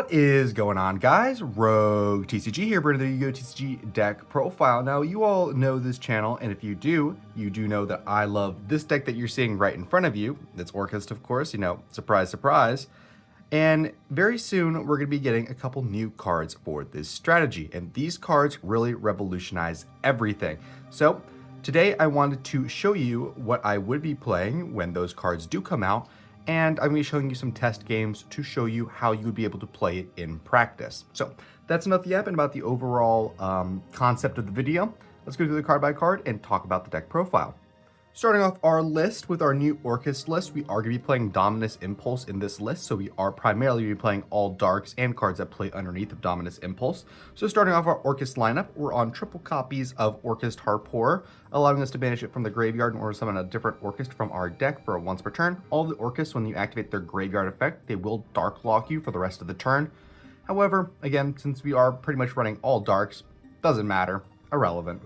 What is going on, guys? Rogue TCG here, bringing the Yu-Gi-Oh! TCG deck profile. Now, you all know this channel, and if you do know that I love this deck that you're seeing right in front of you. It's Orcust, of course, surprise, surprise. And very soon, we're going to be getting a couple new cards for this strategy, and these cards really revolutionize everything. So, today I wanted to show you what I would be playing when those cards do come out, and I'm going to be showing you some test games to show you how you would be able to play it in practice. So that's enough yapping about the overall concept of the video. Let's go through the card by card and talk about the deck profile. Starting off our list with our new Orcust list, we are going to be playing Dominus Impulse in this list, so we are primarily going to be playing all darks and cards that play underneath of Dominus Impulse. So starting off our Orcust lineup, we're on triple copies of Orcust Harporer, allowing us to banish it from the graveyard in order to summon a different Orcust from our deck for once per turn. All the Orcusts, when you activate their graveyard effect, they will Dark Lock you for the rest of the turn. However, again, since we are pretty much running all darks, doesn't matter, irrelevant.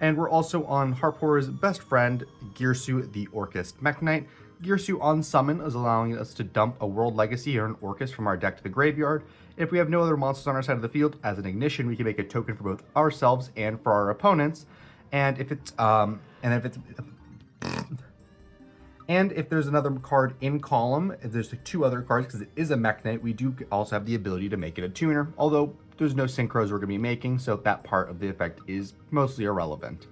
And we're also on Harporer's best friend, Girsu the Orcust Mekk-Knight. Girsu on summon is allowing us to dump a World Legacy or an Orcust from our deck to the graveyard. If we have no other monsters on our side of the field, as an ignition, we can make a token for both ourselves and for our opponents. And if there's another card in column, if there's two other cards, because it is a Mekk-Knight, we do also have the ability to make it a tuner, although there's no synchros we're going to be making, so that part of the effect is mostly irrelevant.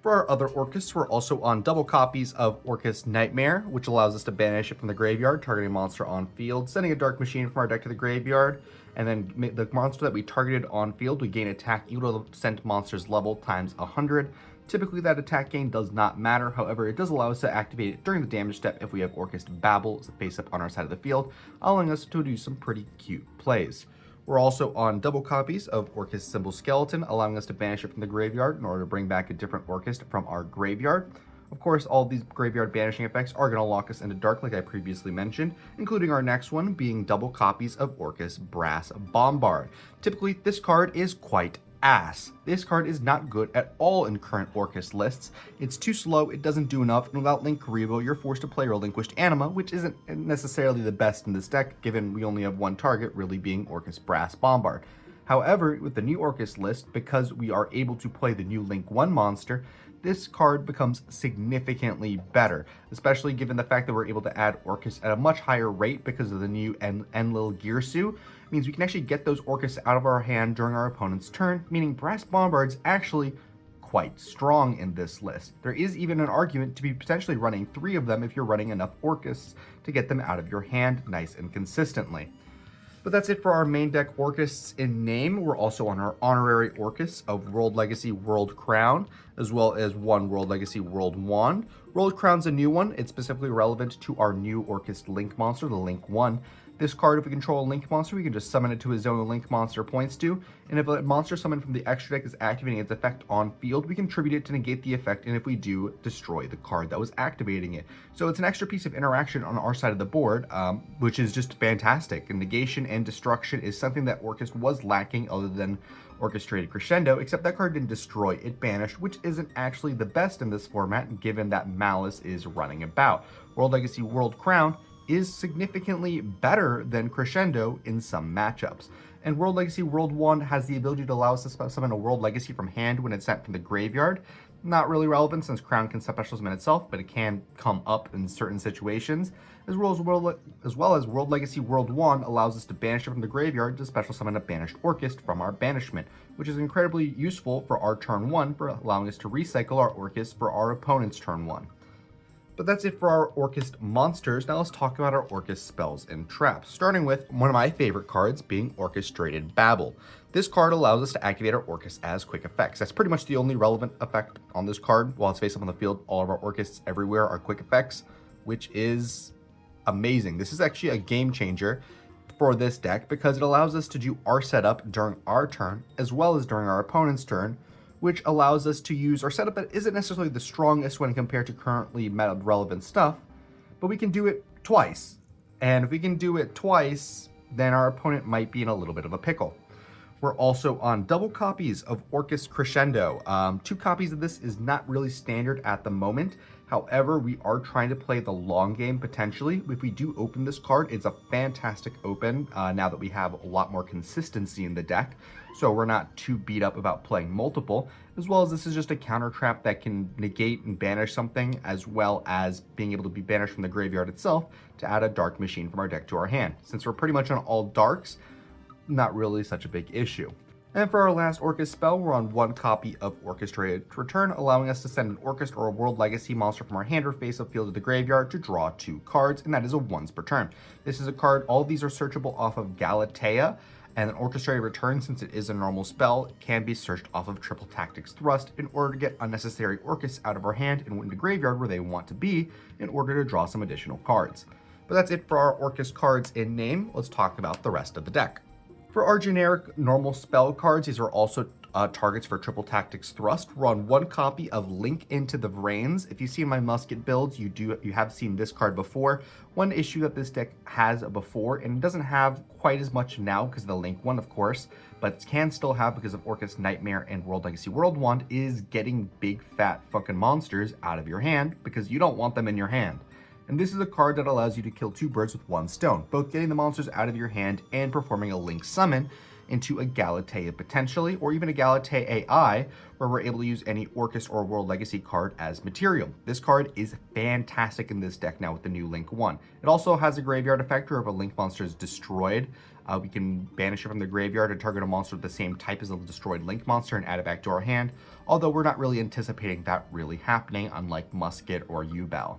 For our other Orcusts, we're also on double copies of Orcust Nightmare, which allows us to banish it from the graveyard, targeting a monster on field, sending a Dark Machine from our deck to the graveyard, and then the monster that we targeted on field, we gain attack equal to the sent monster's level times 100. Typically, that attack gain does not matter, however, it does allow us to activate it during the damage step if we have Orcust Babble face up on our side of the field, allowing us to do some pretty cute plays. We're also on double copies of Orcust Symbol Skeleton, allowing us to banish it from the graveyard in order to bring back a different Orcust from our graveyard. Of course, all of these graveyard banishing effects are going to lock us into dark, like I previously mentioned, including our next one being double copies of Orcust Brass Bombard. Typically, this card is quite ass. This card is not good at all in current Orcust lists. It's too slow, it doesn't do enough, and without Linkuriboh, you're forced to play Relinquished Anima, which isn't necessarily the best in this deck, given we only have one target, really being Orcust Brass Bombard. However, with the new Orcust list, because we are able to play the new Link 1 monster, this card becomes significantly better, especially given the fact that we're able to add Orcust at a much higher rate because of the new Enlil Girsu. It means we can actually get those Orcusts out of our hand during our opponent's turn, meaning Brass Bombard's actually quite strong in this list. There is even an argument to be potentially running 3 of them if you're running enough Orcusts to get them out of your hand nice and consistently. But that's it for our main deck Orcusts in name. We're also on our honorary Orcusts of World Legacy World Crown, as well as one World Legacy World Wand. World Crown's a new one. It's specifically relevant to our new Orcust Link monster, the Link 1. This card, if we control a Link monster, we can just summon it to a zone the Link monster points to, and if a monster summoned from the extra deck is activating its effect on field, we can tribute it to negate the effect, and if we do, destroy the card that was activating it. So it's an extra piece of interaction on our side of the board, which is just fantastic. And negation and destruction is something that Orcust was lacking other than Orchestrated Crescendo, except that card didn't destroy, it banished, which isn't actually the best in this format, given that Malice is running about. World Legacy World Crown is significantly better than Crescendo in some matchups. And World Legacy World Wand has the ability to allow us to summon a World Legacy from hand when it's sent from the graveyard. Not really relevant since Crown can special summon itself, but it can come up in certain situations. As well as World Legacy World Wand allows us to banish it from the graveyard to special summon a banished Orcust from our banishment, which is incredibly useful for our turn 1 for allowing us to recycle our Orcust for our opponent's turn 1. But that's it for our Orcust monsters. Now let's talk about our Orcust spells and traps, starting with one of my favorite cards being Orchestrated Babble. This card allows us to activate our Orcust as quick effects. That's pretty much the only relevant effect on this card. While it's face up on the field, all of our Orcusts everywhere are quick effects, which is amazing. This is actually a game changer for this deck because it allows us to do our setup during our turn as well as during our opponent's turn, which allows us to use our setup that isn't necessarily the strongest when compared to currently meta relevant stuff, but we can do it twice. And if we can do it twice, then our opponent might be in a little bit of a pickle. We're also on double copies of Orcust Crescendo. 2 copies of this is not really standard at the moment. However, we are trying to play the long game potentially. If we do open this card, it's a fantastic open now that we have a lot more consistency in the deck. So we're not too beat up about playing multiple, as well as this is just a counter trap that can negate and banish something, as well as being able to be banished from the graveyard itself to add a dark machine from our deck to our hand. Since we're pretty much on all darks, not really such a big issue. And for our last Orcust spell, we're on 1 copy of Orchestrated Return, allowing us to send an Orcust or a World Legacy monster from our hand or face-up field to the graveyard to draw 2 cards, and that is a once per turn. This is a card, all of these are searchable off of Galatea, and an Orchestrated Return, since it is a normal spell, can be searched off of Triple Tactics Thrust in order to get unnecessary Orcusts out of our hand and in the graveyard where they want to be in order to draw some additional cards. But that's it for our Orcust cards in name. Let's talk about the rest of the deck. For our generic normal spell cards, these are also targets for Triple Tactics Thrust. We're on 1 copy of Link into the Vrains. If you see my musket builds, you have seen this card before. One issue that this deck has before, and it doesn't have quite as much now because of the Link one, of course, but can still have because of Orcust Nightmare and World Legacy World Wand, is getting big fat fucking monsters out of your hand because you don't want them in your hand. And this is a card that allows you to kill 2 birds with 1 stone, both getting the monsters out of your hand and performing a Link summon into a Galatea potentially, or even a Galatea-i, where we're able to use any Orcust or World Legacy card as material. This card is fantastic in this deck now with the new Link 1. It also has a graveyard effect where if a Link monster is destroyed, we can banish it from the graveyard and target a monster with the same type as a destroyed Link monster and add it back to our hand, although we're not really anticipating that really happening, unlike Musket or Yugioh.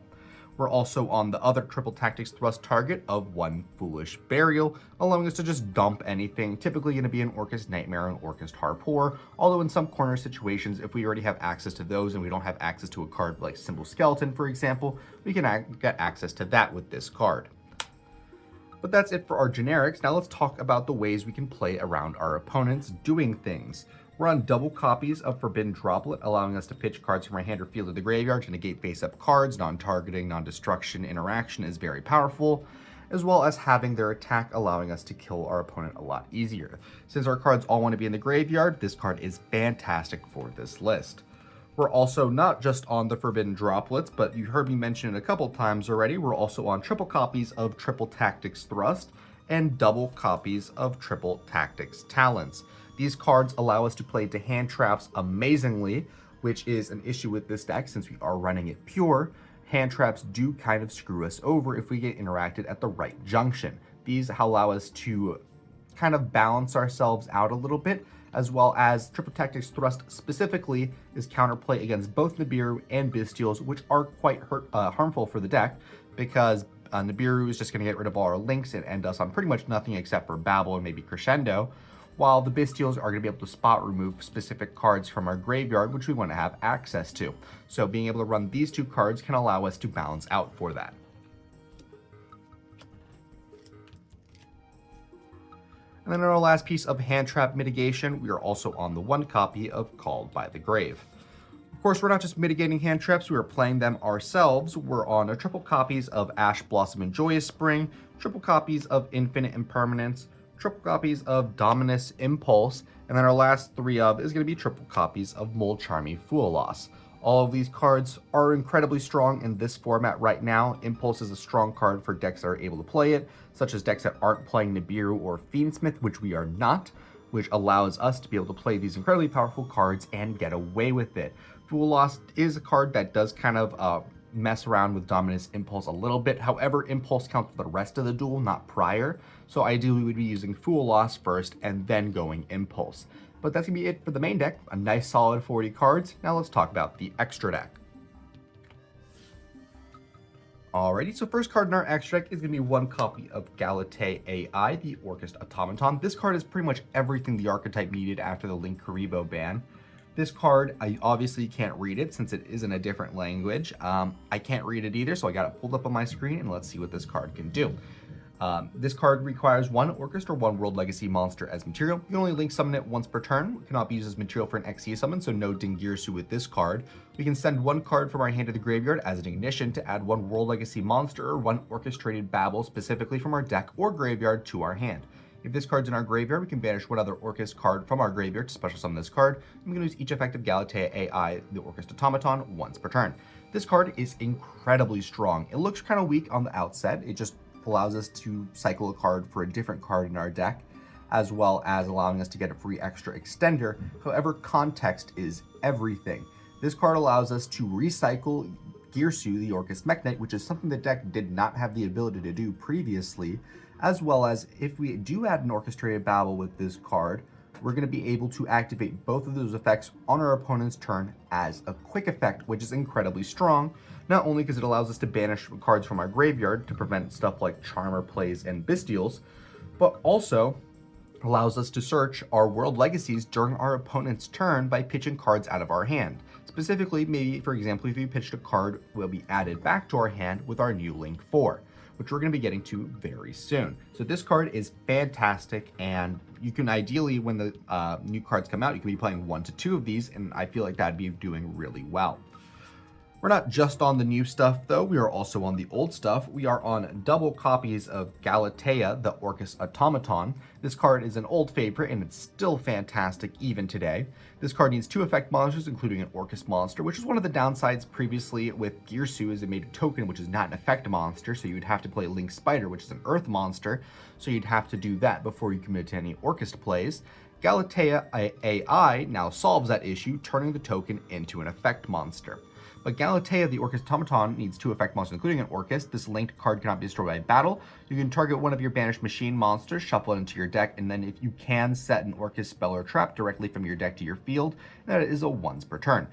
We're also on the other Triple Tactics Thrust target of 1 Foolish Burial, allowing us to just dump anything, typically going to be an Orcust Nightmare and Orcust Harpoor, although in some corner situations, if we already have access to those and we don't have access to a card like Simple Skeleton, for example, we can get access to that with this card. But that's it for our generics. Now let's talk about the ways we can play around our opponents doing things. We're on double copies of Forbidden Droplet, allowing us to pitch cards from our hand or field to the graveyard to negate face-up cards. Non-targeting, non-destruction interaction is very powerful, as well as having their attack allowing us to kill our opponent a lot easier. Since our cards all want to be in the graveyard, this card is fantastic for this list. We're also not just on the Forbidden Droplets, but you heard me mention it a couple times already. We're also on triple copies of Triple Tactics Thrust and double copies of Triple Tactics Talents. These cards allow us to play to hand traps amazingly, which is an issue with this deck since we are running it pure. Hand traps do kind of screw us over if we get interacted at the right junction. These allow us to kind of balance ourselves out a little bit, as well as Triple Tactics Thrust specifically is counterplay against both Nibiru and Bystials, which are quite harmful for the deck because Nibiru is just going to get rid of all our links and end us on pretty much nothing except for Babel and maybe Crescendo, while the Bystials are going to be able to spot remove specific cards from our graveyard, which we want to have access to. So being able to run these 2 cards can allow us to balance out for that. And then our last piece of hand trap mitigation, we are also on the 1 copy of Called by the Grave. Of course, we're not just mitigating hand traps, we are playing them ourselves. We're on a triple copies of Ash Blossom and Joyous Spring, triple copies of Infinite Impermanence, triple copies of Dominus Impulse, and then our last 3 of is going to be triple copies of Mold Charmy Foolos. All of these cards are incredibly strong in this format right now. Impulse is a strong card for decks that are able to play it, such as decks that aren't playing Nibiru or Fiendsmith, which we are not, which allows us to be able to play these incredibly powerful cards and get away with it. Foolos is a card that does kind of mess around with Dominus Impulse a little bit. However, Impulse counts for the rest of the duel, not prior. So ideally we would be using Foolos first and then going Impulse. But that's going to be it for the main deck. A nice solid 40 cards. Now let's talk about the extra deck. Alrighty, so first card in our extra deck is going to be 1 copy of Galatea-i, the Orcust Automaton. This card is pretty much everything the archetype needed after the Link Kuriboh ban. This card, I obviously can't read it since it is in a different language. I can't read it either, so I got it pulled up on my screen, and let's see what this card can do. This card requires 1 Orcust or 1 World Legacy monster as material. You can only link summon it once per turn. It cannot be used as material for an XE summon, so no Dingirsu with this card. We can send 1 card from our hand to the graveyard as an ignition to add 1 World Legacy monster or 1 Orchestrated Babel specifically from our deck or graveyard to our hand. If this card's in our graveyard, we can banish one other Orcust card from our graveyard to special summon this card. And we can use each effect of Galatea-i, the Orcust automaton, once per turn. This card is incredibly strong. It looks kind of weak on the outset. It just allows us to cycle a card for a different card in our deck, as well as allowing us to get a free extra extender. However, context is everything. This card allows us to recycle yugioh, the Orcust Mech Knight, which is something the deck did not have the ability to do previously, as well as if we do add an Orchestrated Babel with this card, we're going to be able to activate both of those effects on our opponent's turn as a quick effect, which is incredibly strong, not only because it allows us to banish cards from our graveyard to prevent stuff like Charmer plays and Bestials, but also allows us to search our World Legacies during our opponent's turn by pitching cards out of our hand. Specifically, maybe, for example, if you pitched a card, will be added back to our hand with our new Link 4, which we're going to be getting to very soon. So this card is fantastic, and you can ideally, when the new cards come out, you can be playing 1 to 2 of these, and I feel like that'd be doing really well. We're not just on the new stuff, though. We are also on the old stuff. We are on double copies of Galatea, the Orcust automaton. This card is an old favorite, and it's still fantastic even today. This card needs 2 effect monsters, including an Orcust monster, which is one of the downsides previously with yugioh, is it made a token, which is not an effect monster, so you would have to play Link Spider, which is an earth monster, so you'd have to do that before you commit to any Orcust plays. Galatea-i now solves that issue, turning the token into an effect monster. But Galatea, the Orcust automaton, needs 2 effect monsters, including an Orcust. This linked card cannot be destroyed by battle. You can target one of your banished machine monsters, shuffle it into your deck, and then if you can, set an Orcust spell or trap directly from your deck to your field. And that is a once per turn.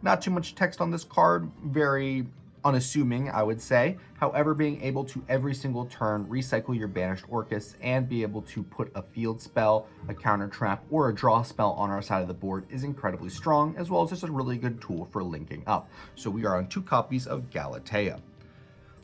Not too much text on this card, very unassuming, I would say. However, being able to every single turn recycle your banished Orcust and be able to put a field spell, a counter trap, or a draw spell on our side of the board is incredibly strong, as well as just a really good tool for linking up. So we are on 2 copies of Galatea.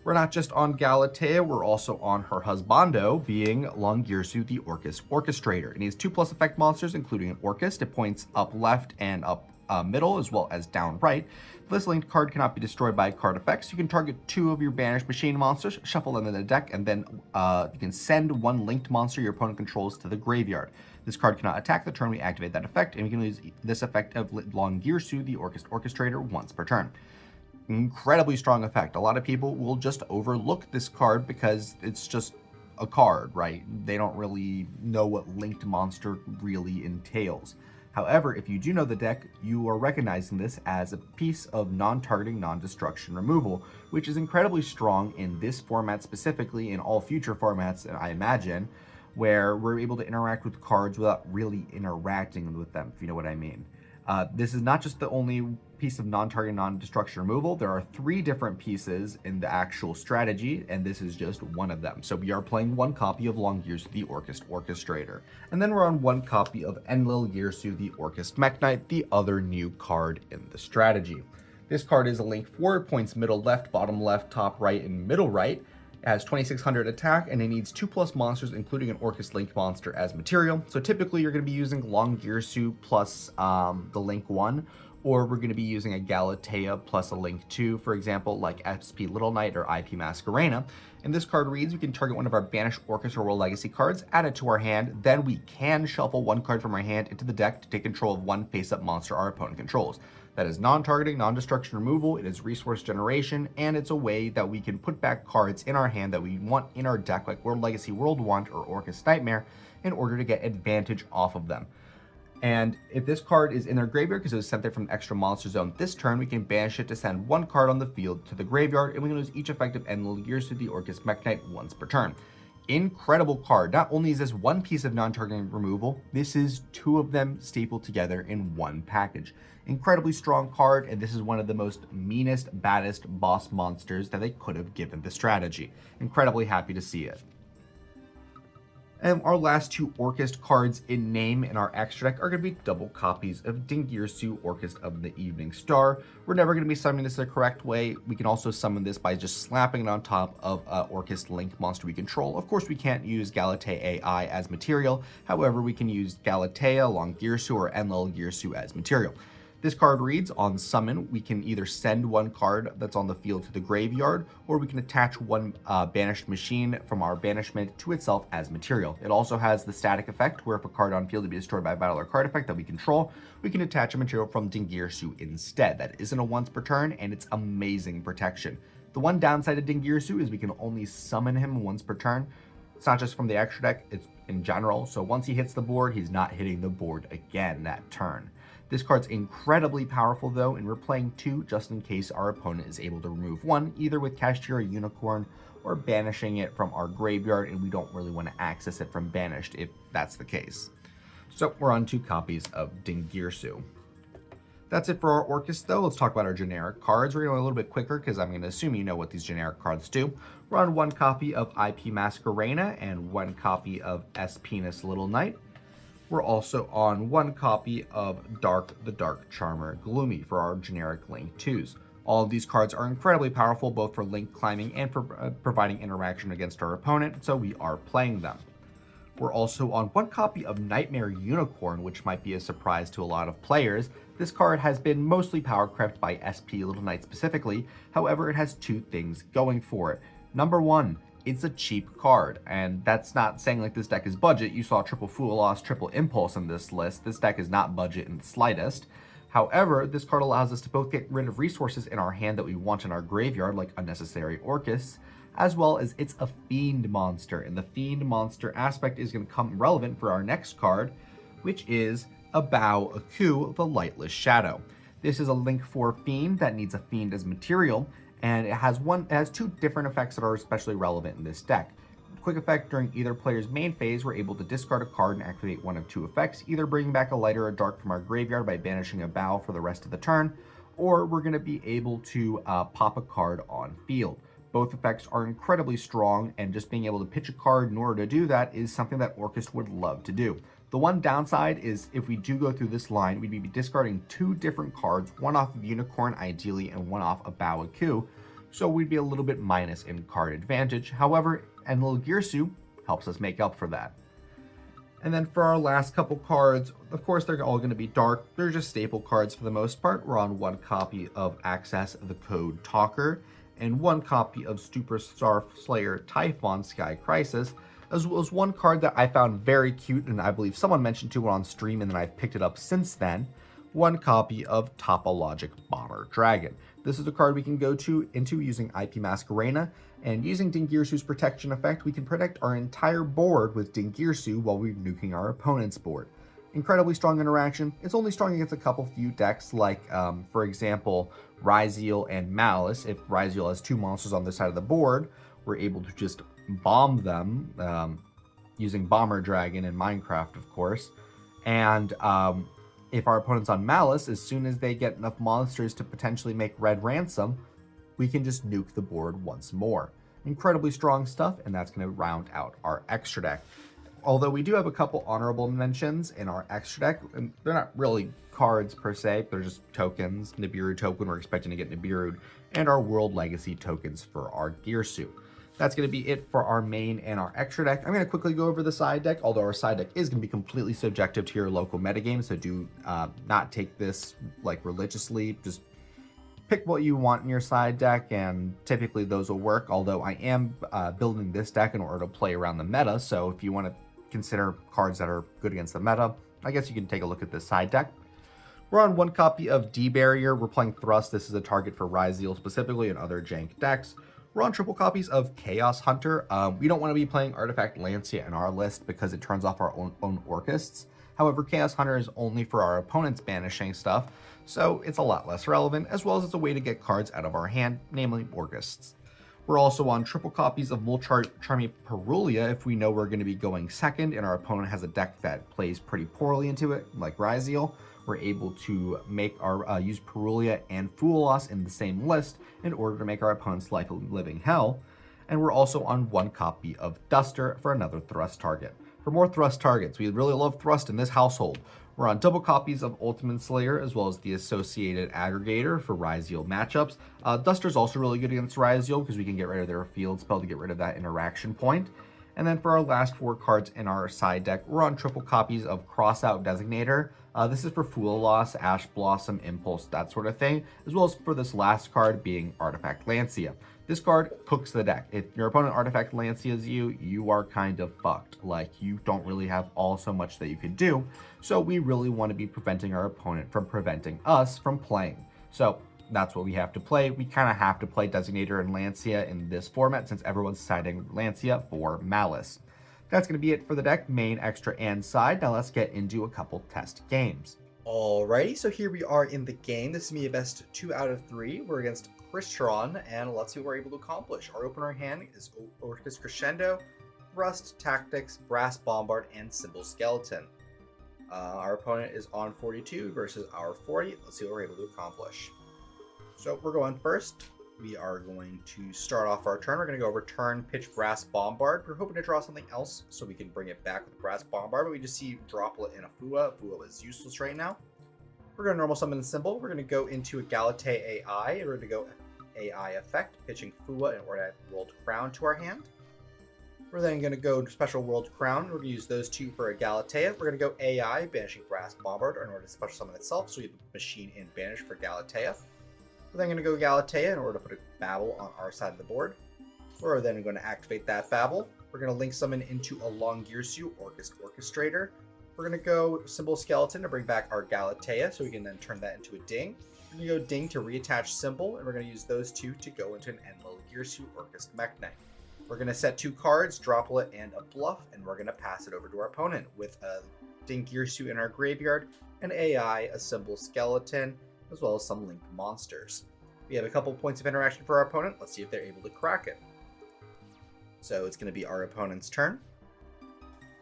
We're not just on Galatea, we're also on her husbando, being yugioh, the Orcust Orchestrator. It needs 2+ effect monsters, including an Orcust. It points up left and up middle, as well as down right. This linked card cannot be destroyed by card effects. You can target 2 of your banished machine monsters, shuffle them in the deck, and then you can send 1 linked monster your opponent controls to the graveyard. This card cannot attack the turn we activate that effect, and we can use this effect of yugioh, the Orcust Orchestrator, once per turn. Incredibly strong effect. A lot of people will just overlook this card because it's just a card, right? They don't really know what linked monster really entails. However, if you do know the deck, you are recognizing this as a piece of non-targeting, non-destruction removal, which is incredibly strong in this format specifically, in all future formats, I imagine, where we're able to interact with cards without really interacting with them, if you know what I mean. This is not just the only piece of non-target, non-destruction removal. There are 3 different pieces in the actual strategy, and this is just one of them. So we are playing 1 copy of yugioh, the Orcust Orchestrator. And then we're on 1 copy of yugioh, the Orcust Mech Knight, the other new card in the strategy. This card is a link 4, points middle left, bottom left, top right, and middle right. It has 2600 attack, and it needs 2+ monsters, including an Orcust Link monster as material. So typically you're going to be using yugioh plus the Link 1, or we're going to be using a Galatea plus a Link 2, for example, like SP Little Knight or IP Masquerena. And this card reads, we can target one of our banished Orcust or World Legacy cards, add it to our hand, then we can shuffle 1 card from our hand into the deck to take control of 1 face-up monster our opponent controls. That is non-targeting, non-destruction removal, it is resource generation, and it's a way that we can put back cards in our hand that we want in our deck, like World Legacy World Want or Orcust Nightmare, in order to get advantage off of them. And if this card is in their graveyard because it was sent there from the extra monster zone this turn, we can banish it to send 1 card on the field to the graveyard, and we can lose each effective yugioh, the Orcust Mech Knight, once per turn. Incredible card. Not only is this 1 piece of non-targeting removal, this is 2 of them stapled together in 1 package. Incredibly strong card, and this is one of the most meanest, baddest boss monsters that they could have given the strategy. Incredibly happy to see it. And our last 2 Orcust cards in name in our extra deck are going to be double copies of yugioh, Orcust of the Evening Star. We're never going to be summoning this the correct way. We can also summon this by just slapping it on top of a Orcust Link monster we control. Of course, we can't use Galatea-i as material. However, we can use Galatea, yugioh, or yugioh as material. This card reads, on summon, we can either send one card that's on the field to the graveyard, or we can attach one banished machine from our banishment to itself as material. It also has the static effect, where if a card on field to be destroyed by a battle or card effect that we control, we can attach a material from Dingirsu instead. That isn't a once per turn, and it's amazing protection. The one downside of Dingirsu is we can only summon him once per turn. It's not just from the extra deck, it's in general, so once he hits the board, he's not hitting the board again that turn. This card's incredibly powerful though, and we're playing 2 just in case our opponent is able to remove 1, either with Kashtira Unicorn or banishing it from our graveyard, and we don't really want to access it from banished if that's the case. So we're on 2 copies of Dingirsu. That's it for our Orcust though. Let's talk about our generic cards. We're going to go a little bit quicker because I'm going to assume you know what these generic cards do. We're on 1 copy of IP Masquerena and 1 copy of S. Penis Little Knight. We're also on 1 copy of Dark the Dark Charmer Gloomy for our generic Link 2s. All of these cards are incredibly powerful both for link climbing and for providing interaction against our opponent, so we are playing them. We're also on 1 copy of Nightmare Unicorn, which might be a surprise to a lot of players. This card has been mostly power crept by SP Little Knight specifically, however it has 2 things going for it. Number 1, it's a cheap card, and that's not saying like this deck is budget. You saw triple Fool Loss, triple Impulse in this list. This deck is not budget in the slightest. However, this card allows us to both get rid of resources in our hand that we want in our graveyard, like unnecessary Orcus, as well as it's a Fiend monster, and the Fiend monster aspect is going to come relevant for our next card, which is Yugioh, the Lightless Shadow. This is a Link 4 Fiend that needs a Fiend as material, and it has 2 different effects that are especially relevant in this deck. Quick effect, during either player's main phase, we're able to discard a card and activate one of 2 effects, either bringing back a light or a dark from our graveyard by banishing a bow for the rest of the turn, or we're going to be able to pop a card on field. Both effects are incredibly strong, and just being able to pitch a card in order to do that is something that Orcust would love to do. The one downside is if we do go through this line, we'd be discarding 2 different cards, one off of Unicorn ideally, and one off of Yugioh, so we'd be a little bit minus in card advantage. However, Dingirsu helps us make up for that. And then for our last couple cards, of course they're all going to be dark. They're just staple cards for the most part. We're on 1 copy of Access the Code Talker, and 1 copy of Superstar Slayer Typhon Sky Crisis, as well as 1 card that I found very cute, and I believe someone mentioned to it on stream, and then I've picked it up since then. 1 copy of Topologic Bomber Dragon. This is a card we can go into using IP Masquerena, and using Dingirsu's protection effect, we can protect our entire board with Dingirsu while we're nuking our opponent's board. Incredibly strong interaction. It's only strong against a couple few decks, like, for example, Ryzeal and Malice. If Ryzeal has 2 monsters on this side of the board, we're able to just bomb them using Bomber Dragon in Minecraft, of course. And if our opponent's on Malice, as soon as they get enough monsters to potentially make Red Ransom, we can just nuke the board once more. Incredibly strong stuff, and that's going to round out our extra deck. Although we do have a couple honorable mentions in our extra deck, and they're not really cards per se, they're just tokens. Nibiru token, we're expecting to get Nibiru'd, and our World Legacy tokens for our Girsu. That's going to be it for our main and our extra deck. I'm going to quickly go over the side deck, although our side deck is going to be completely subjective to your local metagame, so do not take this like religiously. Just pick what you want in your side deck, and typically those will work, although I am building this deck in order to play around the meta, so if you want to consider cards that are good against the meta, I guess you can take a look at this side deck. We're on 1 copy of D-Barrier. We're playing Thrust. This is a target for Ryzeal specifically and other jank decks. We're on triple copies of Chaos Hunter. We don't want to be playing Artifact Lancia in our list because it turns off our own Orcusts. However, Chaos Hunter is only for our opponent's banishing stuff, so it's a lot less relevant, as well as it's a way to get cards out of our hand, namely Orcusts. We're also on triple copies of Mulcharmy Perulia if we know we're going to be going second and our opponent has a deck that plays pretty poorly into it, like Ryzeal. We're able to make our use Perulia and Fool Loss in the same list in order to make our opponent's life a living hell. And we're also on 1 copy of Duster for another Thrust target. For more Thrust targets, we really love Thrust in this household. We're on double copies of Ultimate Slayer, as well as the associated aggregator for Ryzeal matchups. Duster's also really good against Ryzeal because we can get rid of their field spell to get rid of that interaction point. And then for our last 4 cards in our side deck, we're on triple copies of Crossout Designator. This is for Fool Loss, Ash Blossom, Impulse, that sort of thing, as well as for this last card being Artifact Lancia. This card cooks the deck. If your opponent Artifact Lancias you, you are kind of fucked. Like, you don't really have so much that you could do. So we really want to be preventing our opponent from preventing us from playing. So that's what we have to play. We kind of have to play Designator and Lancia in this format since everyone's siding Lancia for Malice. That's going to be it for the deck, main, extra, and side. Now let's get into a couple test games. Alrighty, so here we are in the game. This is me a best 2 out of 3. We're against Crystron, and let's see what we're able to accomplish. Our opener hand is Orcust Crescendo, Rust, Tactics, Brass Bombard, and Symbol Skeleton. Our opponent is on 42 versus our 40. Let's see what we're able to accomplish. So we're going first. We are going to start off our turn. We're going to go return, pitch Brass Bombard. We're hoping to draw something else so we can bring it back with Brass Bombard, but we just see Droplet and a Fua. Fua is useless right now. We're going to normal summon the symbol. We're going to go into a Galatea-i. We're going to go AI effect, pitching Fua in order to add World Crown to our hand. We're then going to go to Special World Crown. We're going to use those two for a Galatea. We're going to go AI, banishing Brass Bombard in order to special summon itself, so we have a machine in banish for Galatea. We're then going to go Galatea in order to put a Babel on our side of the board. We're then going to activate that Babel. We're going to link summon into a Longirsu Orcust Orchestrator. We're going to go Symbol Skeleton to bring back our Galatea, so we can then turn that into a Ding. We're going to go Ding to reattach Symbol, and we're going to use those two to go into an Longirsu Orcust Mech Knight. We're going to set 2 cards, Droplet and a Bluff, and we're going to pass it over to our opponent with a Dingirsu in our graveyard, an AI, a Symbol Skeleton, as well as some Link monsters. We have a couple points of interaction for our opponent. Let's see if they're able to crack it. So it's going to be our opponent's turn.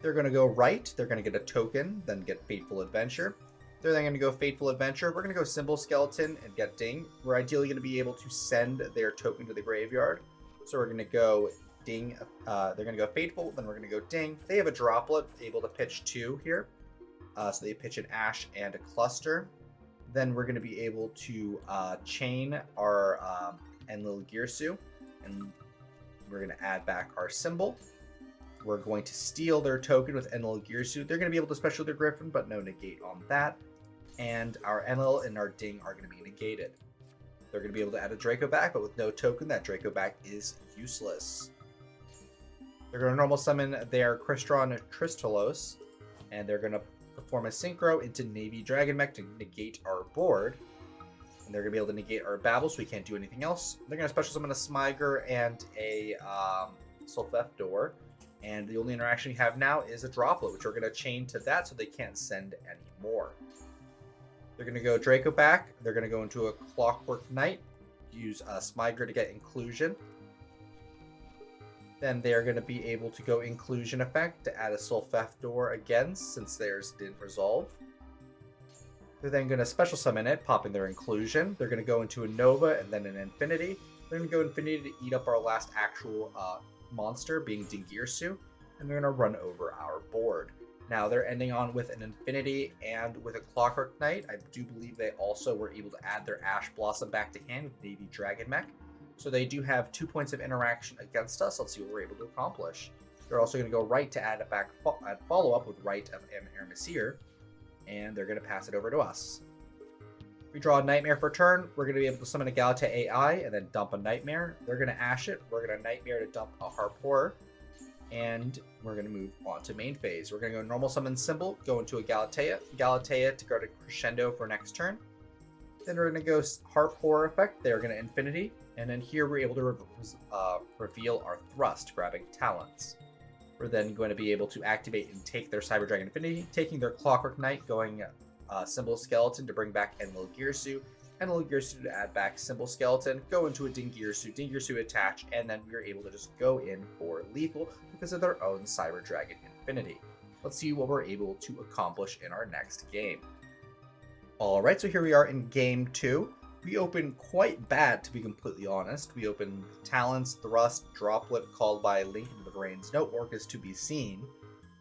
They're going to go right. They're going to get a token, then get Fateful Adventure. They're then going to go Fateful Adventure. We're going to go Symbol Skeleton and get Ding. We're ideally going to be able to send their token to the graveyard. So we're going to go Ding. They're going to go Fateful, then we're going to go Ding. They have a Droplet, able to pitch 2 here. So they pitch an Ash and a Cluster. Then we're going to be able to chain our Longirsu, and we're going to add back our symbol. We're going to steal their token with Longirsu. They're going to be able to special their Griffin, but no negate on that. And our Enlil and our Ding are going to be negated. They're going to be able to add a Draco back, but with no token, that Draco back is useless. They're going to normal summon their Crystron Tristalos, and they're going to perform a Synchro into Navy Dragon Mech to negate our board. And they're going to be able to negate our Babel, so we can't do anything else. They're going to special summon a Smyger and a Sulfethor. And the only interaction we have now is a Droplet, which we're going to chain to that so they can't send any more. They're going to go Draco back. They're going to go into a Clockwork Knight, use a Smyger to get Inclusion. Then they're going to be able to go Inclusion effect to add a Sulfethor again, since theirs didn't resolve. They're then going to special summon it, popping their Inclusion. They're going to go into a Nova and then an Infinity. They're going to go Infinity to eat up our last actual monster, being Dingirsu, and they're going to run over our board. Now they're ending on with an Infinity and with a Clockwork Knight. I do believe they also were able to add their Ash Blossom back to hand with Navy Dragon Mech. So they do have 2 points of interaction against us. Let's see what we're able to accomplish. They're also going to go right to add it back, add follow-up with Right of Hermesir, and they're going to pass it over to us. We draw a Nightmare for turn. We're going to be able to summon a Galatea-i and then dump a Nightmare. They're going to Ash it. We're going to Nightmare to dump a Harporer, and we're going to move on to main phase. We're going to go normal summon symbol, go into a Galatea to go to Crescendo for next turn. Then we're going to go Harporer effect. They're going to Infinity. And then here we're able to reveal our Thrust, grabbing Talents. We're then going to be able to activate and take their Cyber Dragon Infinity, taking their Clockwork Knight, going Symbol Skeleton to bring back Longirsu, and Longirsu to add back Symbol Skeleton, go into a Dingirsu attach, and then we're able to just go in for lethal because of their own Cyber Dragon Infinity. Let's see what we're able to accomplish in our next game. Alright, so here we are in game 2. We open quite bad, to be completely honest. We open Talents, Thrust, Droplet, called by Link into the Brains, no Orcust to be seen,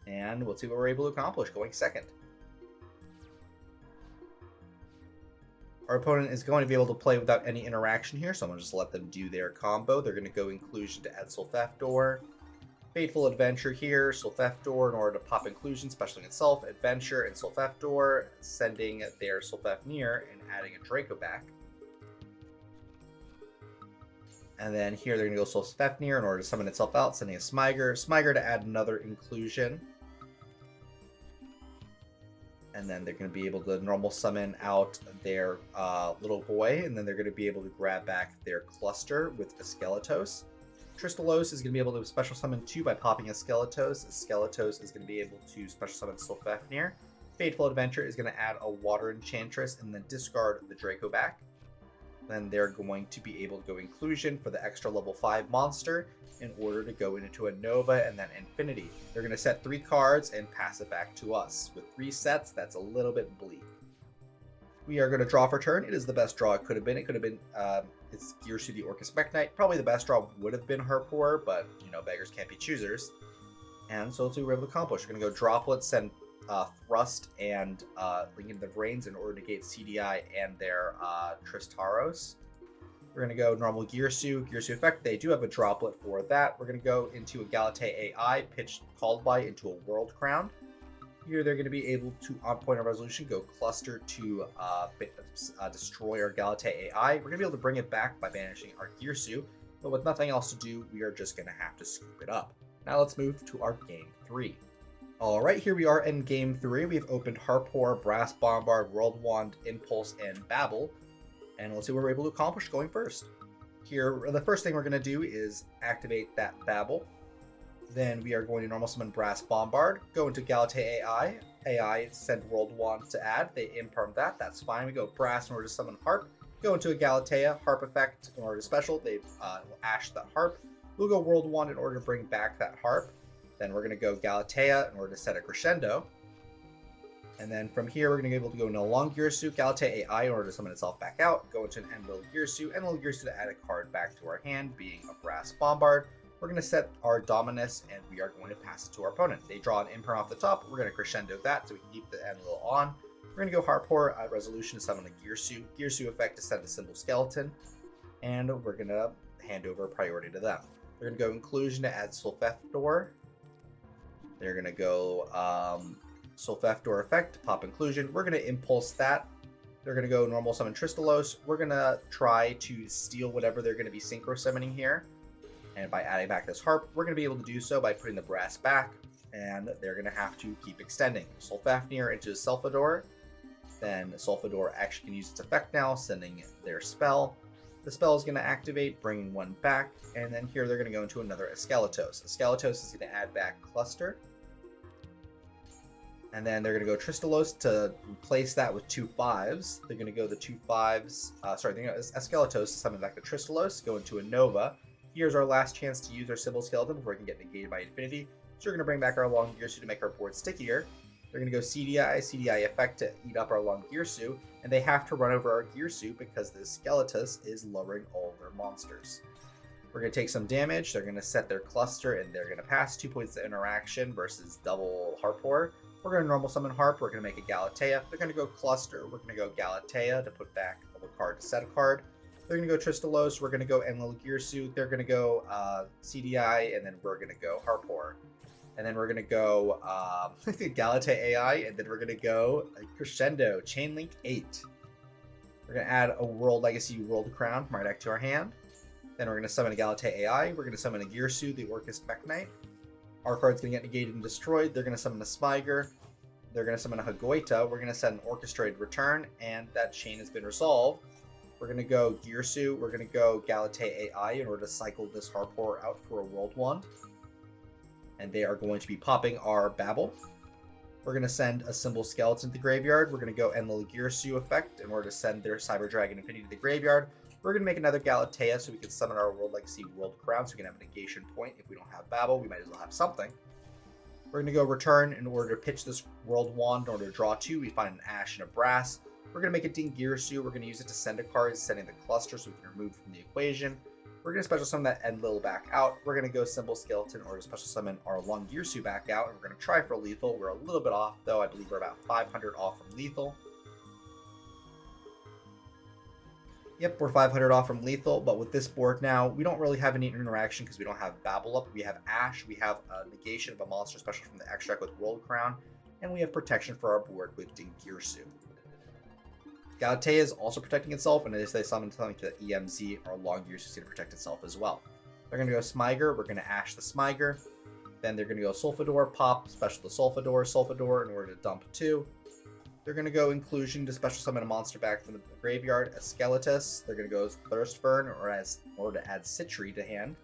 and we'll see what we're able to accomplish going second. Our opponent is going to be able to play without any interaction here, so I'm going to just let them do their combo. They're going to go Inclusion to add Sulfethor, Fateful Adventure here, Sulfefdor in order to pop Inclusion, specialing itself, Adventure, and Sulfefdor, sending their Sulfefnir and adding a Draco back. And then here they're going to go Sulfefnir in order to summon itself out, sending a Smyger to add another Inclusion. And then they're going to be able to normal summon out their little boy, and then they're going to be able to grab back their cluster with the Skeletos. Tristalos is going to be able to special summon 2 by popping a Skeletos. Skeletos is going to be able to special summon Sulfefnir. Fateful Adventure is going to add a Water Enchantress and then discard the Draco back. Then they're going to be able to go Inclusion for the extra level 5 monster in order to go into a Nova and then Infinity. They're going to set 3 cards and pass it back to us. With 3 sets, that's a little bit bleak. We are going to draw for turn. It is the best draw it could have been. It could have been, it's Gears to the Orcust Mech Knight. Probably the best draw would have been Harpoor, but, you know, beggars can't be choosers. And so let's see what we're able to accomplish. We're going to go Droplet, send Thrust, and Link into the Brains in order to negate CDI and their Tristaros. We're going to go normal Girsu effect. They do have a Droplet for that. We're going to go into a Galatea-i, pitch Called By into a World Crown. Here they're going to be able to, on point of resolution, go Cluster to destroy our Galatea-i. We're going to be able to bring it back by banishing our Girsu, but with nothing else to do, we are just going to have to scoop it up. Now let's move to our Game 3. Alright, here we are in Game 3. We've opened Harpoor, Brass Bombard, World Wand, Impulse, and Babel. And let's see what we're able to accomplish going first. Here, the first thing we're going to do is activate that Babel. Then we are going to normal summon Brass Bombard, go into Galatea-i, AI, send World Wand to add. They imperm that, that's fine. We go Brass in order to summon Harp, go into a Galatea, Harp effect in order to special. They will Ash that Harp. We'll go World Wand in order to bring back that Harp. Then we're going to go Galatea in order to set a Crescendo. And then from here, we're going to be able to go into a Long Girsu, Galatea-i in order to summon itself back out, go into an Enlil Girsu, Enlil Girsu to add a card back to our hand, being a Brass Bombard. We're going to set our Dominus, and we are going to pass it to our opponent. They draw an Imperm off the top. We're going to Crescendo that so we can keep the Enlil on. We're going to go Harpoor at Resolution to summon a Girsu. Girsu effect to send a Symbol Skeleton. And we're going to hand over priority to them. They're going to go Inclusion to add Sulfefdor. They're going to go Sulfefdor effect to pop Inclusion. We're going to Impulse that. They're going to go normal summon Tristalos. We're going to try to steal whatever they're going to be synchro summoning here. And by adding back this Harp, we're going to be able to do so by putting the Brass back. And they're going to have to keep extending. Sulfafnir into Sulfador. Then Sulfador actually can use its effect now, sending their spell. The spell is going to activate, bringing one back. And then here they're going to go into another Askeletos. Askeletos is going to add back Cluster. And then they're going to go Tristalos to replace that with 2 5s. They're going to go the 2 5s. They're going to go Askeletos to summon back the Tristalos, go into a Nova. Here's our last chance to use our Symbol Skeleton before it can get negated by Infinity. So we're going to bring back our Long Girsu to make our board stickier. They're going to go CDI effect to eat up our Long Girsu. And they have to run over our Girsu because the Skeletus is lowering all their monsters. We're going to take some damage. They're going to set their Cluster and they're going to pass 2 points of interaction versus double Harpoor. We're going to normal summon Harp. We're going to make a Galatea. They're going to go Cluster. We're going to go Galatea to put back a card to set a card. They're going to go Tristalos. We're going to go Enlil Girsu. They're going to go CDI, and then we're going to go Harpoor. And then we're going to go Galatea-i, and then we're going to go Crescendo, Chainlink 8. We're going to add a World Legacy World Crown from our deck to our hand. Then we're going to summon a Galatea-i. We're going to summon a Girsu, the Orcust Mech Knight. Our card's going to get negated and destroyed. They're going to summon a Smyger. They're going to summon a Hagoita. We're going to set an Orchestrated Return, and that chain has been resolved. We're going to go Girsu. We're going to go Galatea-i in order to cycle this Harpoor out for a World Wand. And they are going to be popping our Babel. We're going to send a Symbol Skeleton to the graveyard. We're going to go Enlil Girsu effect in order to send their Cyber Dragon Infinity to the graveyard. We're going to make another Galatea so we can summon our World Legacy World Crown so we can have a negation point. If we don't have Babel, we might as well have something. We're going to go Return in order to pitch this World Wand. In order to draw 2, we find an Ash and a Brass. We're going to make a Ding Girsu. We're going to use it to send a card, sending the Cluster so we can remove from the equation. We're going to special summon that Enlil back out. We're going to go Symbol Skeleton in order to special summon our Long Girsu back out. And we're going to try for lethal. We're a little bit off, though. I believe we're about 500 off from lethal. Yep, we're 500 off from lethal, but with this board now, we don't really have any interaction because we don't have Babble Up. We have Ash, we have a negation of a monster special from the extract with World Crown, and we have protection for our board with Dingirsu. Galatea is also protecting itself, and as they summon something to the EMZ, our Longyear is going to protect itself as well. They're going to go Smiger, we're going to Ash the Smiger, then they're going to go Sulfador, pop, special to Sulfador in order to dump 2. They're going to go Inclusion to special summon a monster back from the graveyard, a Skeletus. They're going to go Thirst Fern in order to add Citry to hand.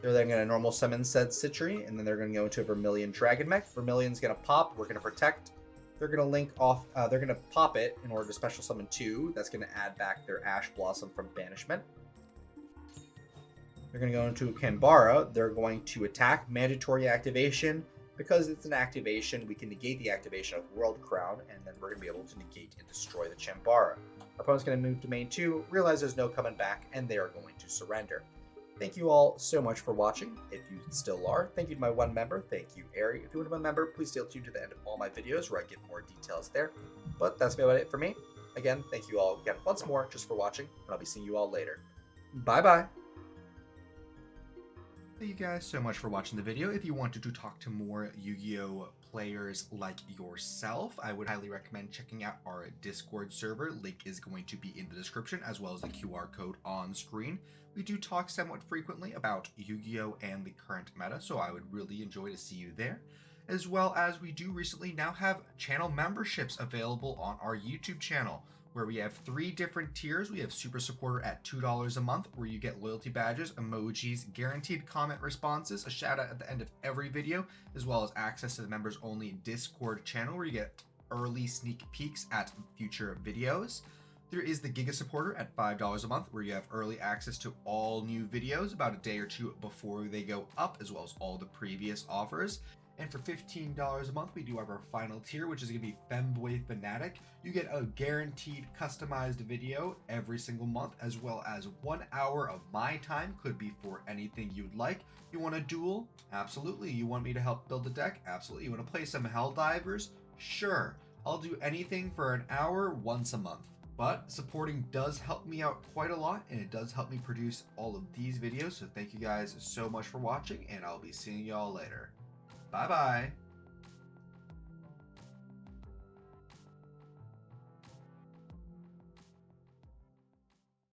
They're then going to normal summon said Citry, and then they're going to go into a Vermilion Dragon Mech. Vermilion's going to pop, we're going to protect. They're going to link off, they're going to pop it in order to special summon 2. That's going to add back their Ash Blossom from Banishment. They're going to go into Kambara. They're going to attack, mandatory activation. Because it's an activation, we can negate the activation of World Crown, and then we're going to be able to negate and destroy the Chambara. Our opponent's going to move to main 2, realize there's no coming back, and they are going to surrender. Thank you all so much for watching, if you still are. Thank you to my one member. Thank you, Ari. If you want to be a member, please stay tuned to the end of all my videos where I give more details there. But that's about it for me. Again, thank you all again once more just for watching, and I'll be seeing you all later. Bye-bye. Thank you guys so much for watching the video. If you wanted to talk to more Yu-Gi-Oh players like yourself, I would highly recommend checking out our Discord server. Link is going to be in the description, as well as the QR code on screen. We do talk somewhat frequently about Yu-Gi-Oh and the current meta, so I would really enjoy to see you there. As well as we do recently now have channel memberships available on our YouTube channel, where we have 3 different tiers. We have Super Supporter at $2 a month, where you get loyalty badges, emojis, guaranteed comment responses, a shout out at the end of every video, as well as access to the members only Discord channel, where you get early sneak peeks at future videos. There is the Giga Supporter at $5 a month, where you have early access to all new videos about a day or 2 before they go up, as well as all the previous offers. And for $15 a month, we do have our final tier, which is going to be Femboy Fanatic. You get a guaranteed customized video every single month, as well as 1 hour of my time. Could be for anything you'd like. You want a duel? Absolutely. You want me to help build a deck? Absolutely. You want to play some Helldivers? Sure. I'll do anything for an hour once a month. But supporting does help me out quite a lot, and it does help me produce all of these videos. So thank you guys so much for watching, and I'll be seeing y'all later. Bye-bye.